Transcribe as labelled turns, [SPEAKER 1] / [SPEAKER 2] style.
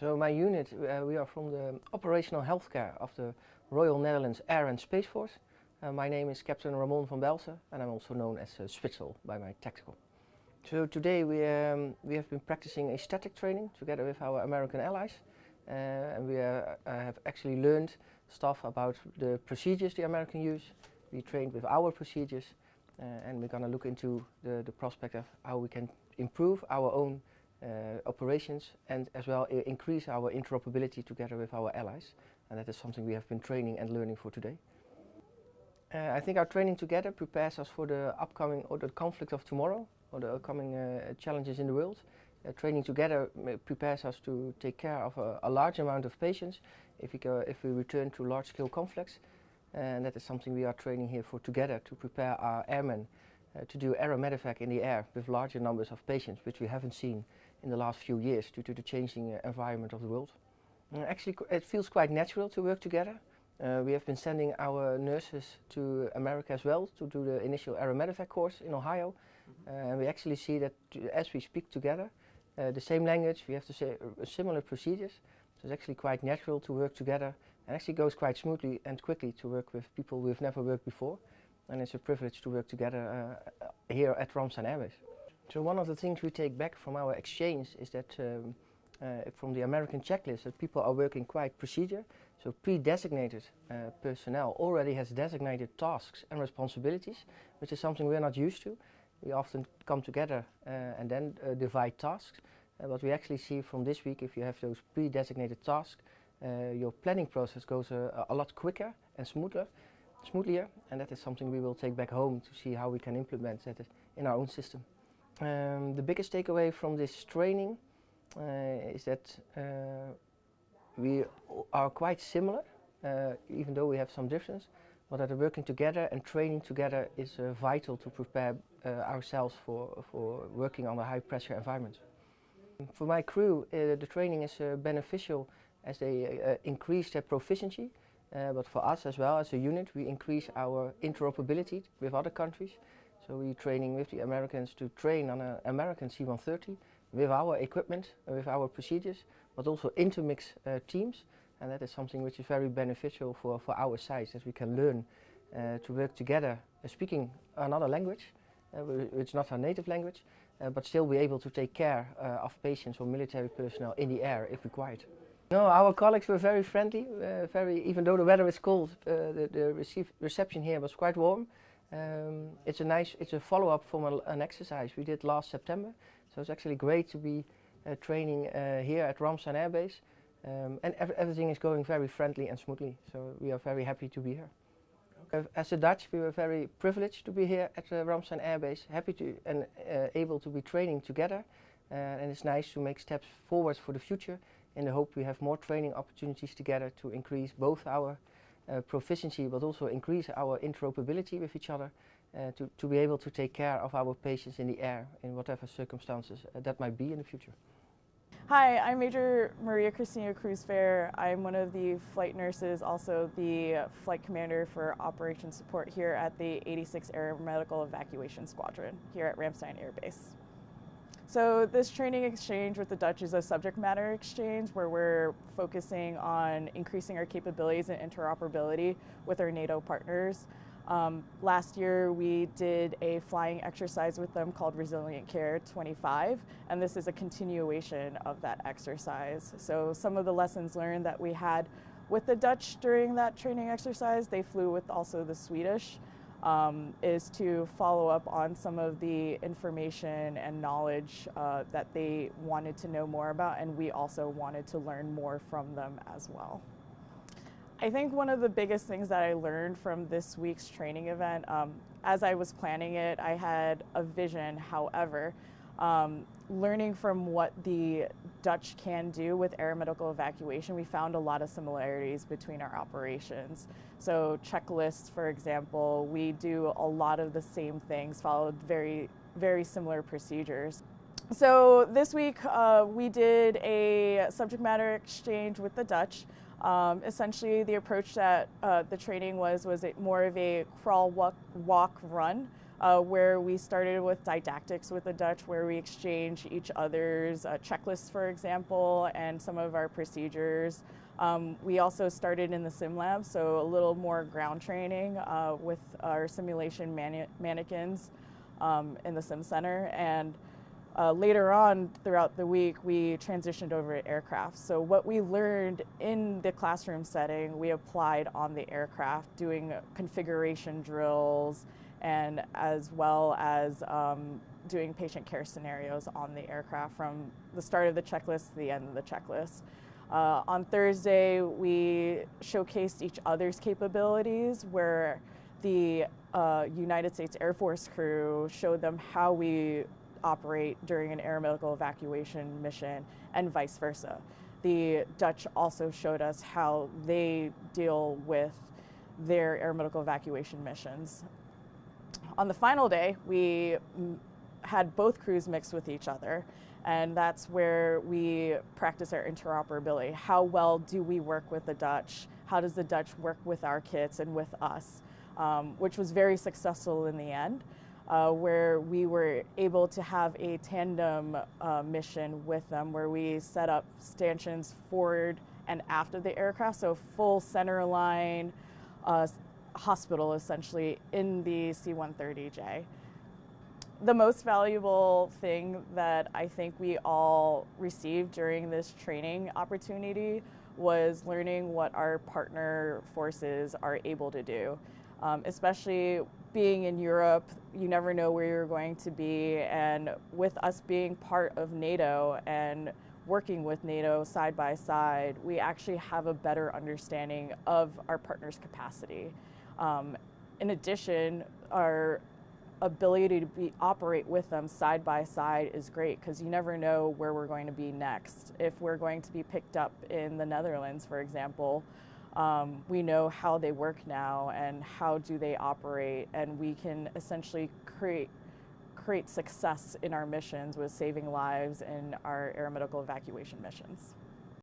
[SPEAKER 1] So my unit, we are from the operational healthcare of the Royal Netherlands Air and Space Force. My name is Captain Ramon van Belzen and I'm also known as Zwitsal by my tactical. So today we have been practicing a static training together with our American allies. And we have actually learned stuff about the procedures the Americans use. We trained with our procedures and we're going to look into the prospect of how we can improve our own operations and as well increase our interoperability together with our allies. And that is something we have been training and learning for today. I think our training together prepares us for the upcoming or the conflict of tomorrow or the upcoming challenges in the world. Training together prepares us to take care of a large amount of patients if we return to large-scale conflicts. And that is something we are training here for together to prepare our airmen to do aeromedevac in the air with larger numbers of patients, which we haven't seen in the last few years due to the changing environment of the world. Actually, it feels quite natural to work together. We have been sending our nurses to America as well to do the initial aeromedevac course in Ohio. And we actually see that as we speak together, the same language, we have to say similar procedures. So it's actually quite natural to work together and actually goes quite smoothly and quickly to work with people we've never worked before. And it's a privilege to work together here at Ramstein Air Base. So one of the things we take back from our exchange is that from the American checklist that people are working quite procedure. So pre-designated personnel already has designated tasks and responsibilities, which is something we're not used to. We often come together and then divide tasks. What we actually see from this week, if you have those pre-designated tasks, your planning process goes a lot quicker and smoother, and that is something we will take back home to see how we can implement that in our own system. The biggest takeaway from this training is that we are quite similar, even though we have some difference, but that working together and training together is vital to prepare ourselves for working on a high pressure environment. For my crew, the training is beneficial as they increase their proficiency, but for us as well as a unit, we increase our interoperability with other countries. So we're training with the Americans to train on an American C-130 with our equipment, with our procedures, but also intermix teams. And that is something which is very beneficial for our size, as we can learn to work together speaking another language, which is not our native language, but still be able to take care of patients or military personnel in the air if required. No, our colleagues were very friendly, even though the weather is cold, the reception here was quite warm. It's a follow-up from an exercise we did last September, so it's actually great to be training here at Ramstein Air Base. And everything is going very friendly and smoothly, so we are very happy to be here. Okay. As a Dutch, we were very privileged to be here at Ramstein Air Base, happy to and able to be training together, and it's nice to make steps forward for the future in the hope we have more training opportunities together to increase both our proficiency but also increase our interoperability with each other to be able to take care of our patients in the air in whatever circumstances that might be in the future.
[SPEAKER 2] Hi, I'm Major Maria Christina Cruz-Fehr. I'm one of the flight nurses, also the flight commander for operations support here at the 86 Aeromedical Evacuation Squadron here at Ramstein Air Base. So this training exchange with the Dutch is a subject matter exchange where we're focusing on increasing our capabilities and interoperability with our NATO partners. Last year we did a flying exercise with them called Resilient Care 25, and this is a continuation of that exercise. So some of the lessons learned that we had with the Dutch during that training exercise, they flew with also the Swedish, is to follow up on some of the information and knowledge that they wanted to know more about, and we also wanted to learn more from them as well. I think one of the biggest things that I learned from this week's training event, as I was planning it, I had a vision. However, learning from what the Dutch can do with aeromedical evacuation, we found a lot of similarities between our operations. So checklists, for example, we do a lot of the same things, followed very, very similar procedures. So this week we did a subject matter exchange with the Dutch. Essentially, the approach that the training was it more of a crawl, walk, run where we started with didactics with the Dutch, where we exchange each other's checklists, for example, and some of our procedures. We also started in the sim lab, so a little more ground training with our simulation mannequins in the sim center. And later on throughout the week, we transitioned over to aircraft. So what we learned in the classroom setting, we applied on the aircraft, doing configuration drills, and as well as doing patient care scenarios on the aircraft from the start of the checklist to the end of the checklist. On Thursday, we showcased each other's capabilities, where the United States Air Force crew showed them how we operate during an aeromedical evacuation mission, and vice versa. The Dutch also showed us how they deal with their aeromedical evacuation missions. On the final day, we had both crews mixed with each other, and that's where we practice our interoperability. How well do we work with the Dutch? How does the Dutch work with our kits and with us? Which was very successful in the end, where we were able to have a tandem mission with them, where we set up stanchions forward and after the aircraft, so full center line hospital essentially in the C-130J. The most valuable thing that I think we all received during this training opportunity was learning what our partner forces are able to do. Especially being in Europe, you never know where you're going to be, and with us being part of NATO and working with NATO side by side, we actually have a better understanding of our partners' capacity. In addition, our ability to operate with them side by side is great, because you never know where we're going to be next. If we're going to be picked up in the Netherlands, for example, we know how they work now and how do they operate, and we can essentially create success in our missions with saving lives in our aeromedical evacuation missions.